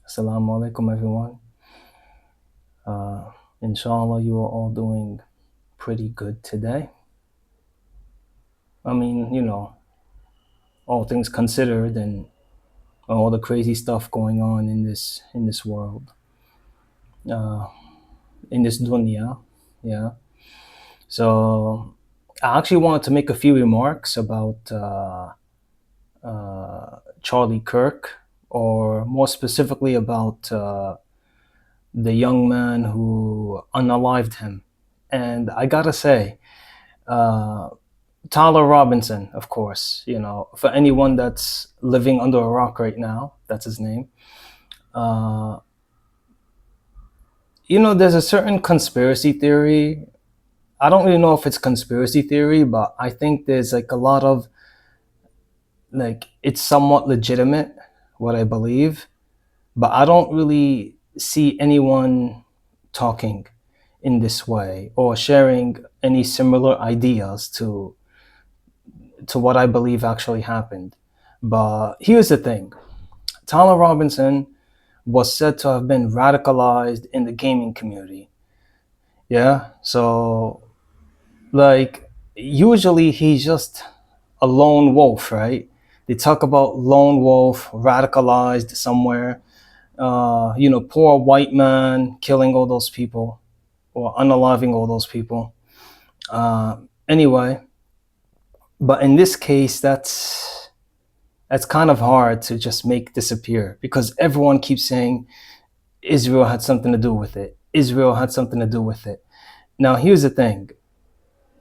Assalamu alaikum, everyone. Inshallah, you are all doing pretty good today. I mean, all things considered, and all the crazy stuff going on in this world, uh, in this dunya. Yeah. So, I actually wanted to make a few remarks about Charlie Kirk, or more specifically about the young man who unalived him. And I gotta say, uh, Tyler Robinson, of course, for anyone that's living under a rock right now, that's his name. Uh, there's a certain conspiracy theory. I don't really know if it's conspiracy theory, but I think there's like a lot of, like, it's somewhat legitimate, what I believe, but I don't really see anyone talking in this way or sharing any similar ideas to what I believe actually happened. But here's the thing: Tyler Robinson was said to have been radicalized in the gaming community. Yeah, so like usually he's just a lone wolf, right? They talk about lone wolf radicalized somewhere. Poor white man killing all those people or unaliving all those people. Uh, anyway, but in this case, that's kind of hard to just make disappear because everyone keeps saying Israel had something to do with it. Israel had something to do with it. Now, here's the thing: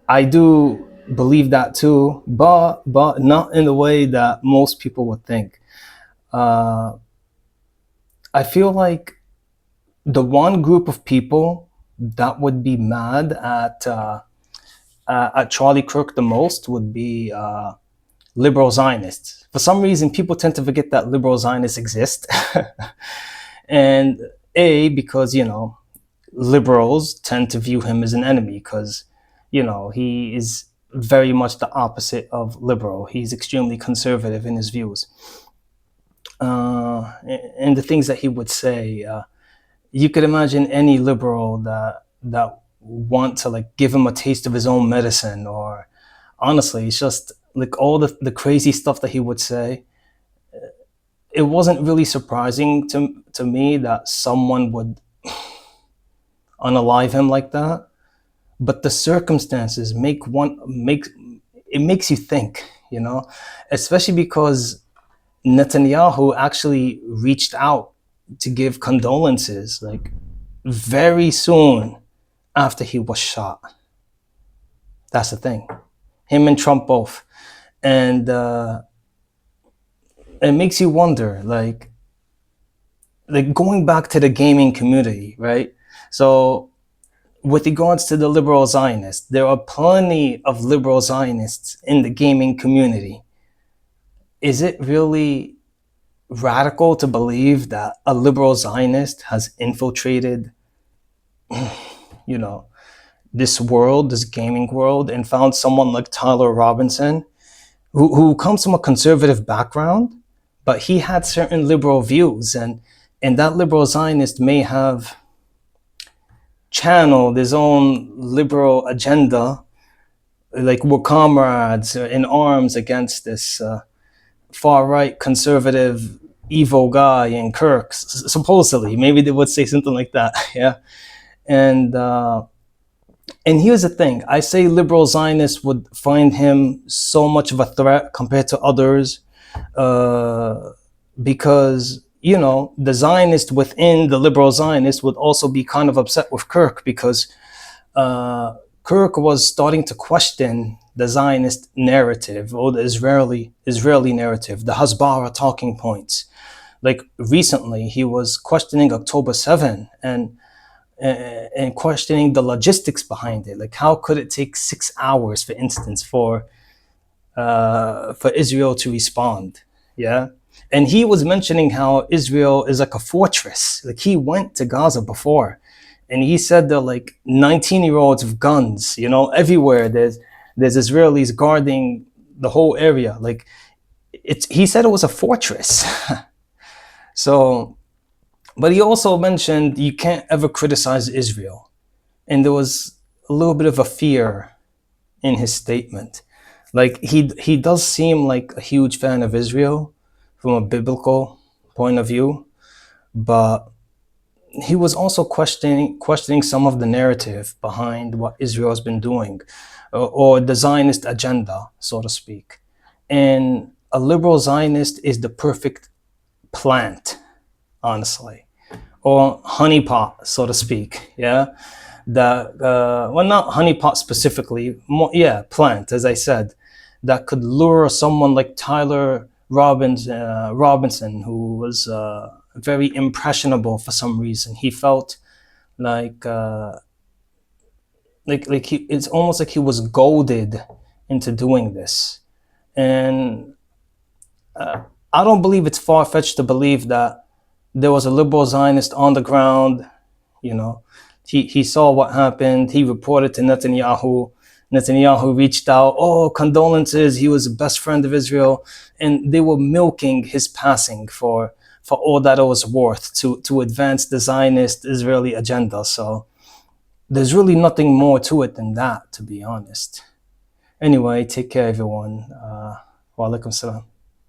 I do believe that too, but not in the way that most people would think. Uh, I feel like the one group of people that would be mad at Charlie Kirk the most would be liberal Zionists. For some reason, people tend to forget that liberal Zionists exist, and because liberals tend to view him as an enemy because he is very much the opposite of liberal. He's extremely conservative in his views, and the things that he would say. You could imagine any liberal that want to like give him a taste of his own medicine, or honestly, it's just like all the crazy stuff that he would say. It wasn't really surprising to me that someone would unalive him like that, but the circumstances make it makes you think, especially because Netanyahu actually reached out to give condolences like very soon after he was shot. That's the thing. Him and Trump both. And it makes you wonder, like going back to the gaming community, right? So with regards to the liberal Zionists, there are plenty of liberal Zionists in the gaming community. Is it really radical to believe that a liberal Zionist has infiltrated, you know, this world, this gaming world, and found someone like Tyler Robinson, who comes from a conservative background, but he had certain liberal views, and that liberal Zionist may have channeled his own liberal agenda, like we're comrades in arms against this far right conservative evil guy in Kirk. Supposedly, maybe they would say something like that. Yeah, and and here's the thing: I say liberal Zionists would find him so much of a threat compared to others, because the Zionist within the liberal Zionist would also be kind of upset with Kirk because Kirk was starting to question the Zionist narrative or the Israeli narrative, the Hasbara talking points. Like recently, he was questioning October 7 and questioning the logistics behind it. Like, how could it take 6 hours, for instance, for Israel to respond? Yeah, and he was mentioning how Israel is like a fortress. Like he went to Gaza before, and he said they're like 19-year-olds with guns. Everywhere there's Israelis guarding the whole area. Like he said it was a fortress. So But he also mentioned you can't ever criticize Israel. And there was a little bit of a fear in his statement. Like he does seem like a huge fan of Israel from a biblical point of view, but he was also questioning some of the narrative behind what Israel has been doing, or the Zionist agenda, so to speak. And a liberal Zionist is the perfect plant, honestly, or honeypot, so to speak. Yeah, that well, not honeypot specifically, more, yeah, plant, as I said, that could lure someone like Tyler Robinson, who was very impressionable for some reason. He felt like it's almost like he was goaded into doing this. And I don't believe it's far-fetched to believe that there was a liberal Zionist on the ground. You know, he saw what happened. He reported to Netanyahu. Netanyahu reached out, oh, condolences, he was the best friend of Israel. And they were milking his passing for all that it was worth to advance the Zionist Israeli agenda. So there's really nothing more to it than that, to be honest. Anyway, take care, everyone. Wa alaikum salam.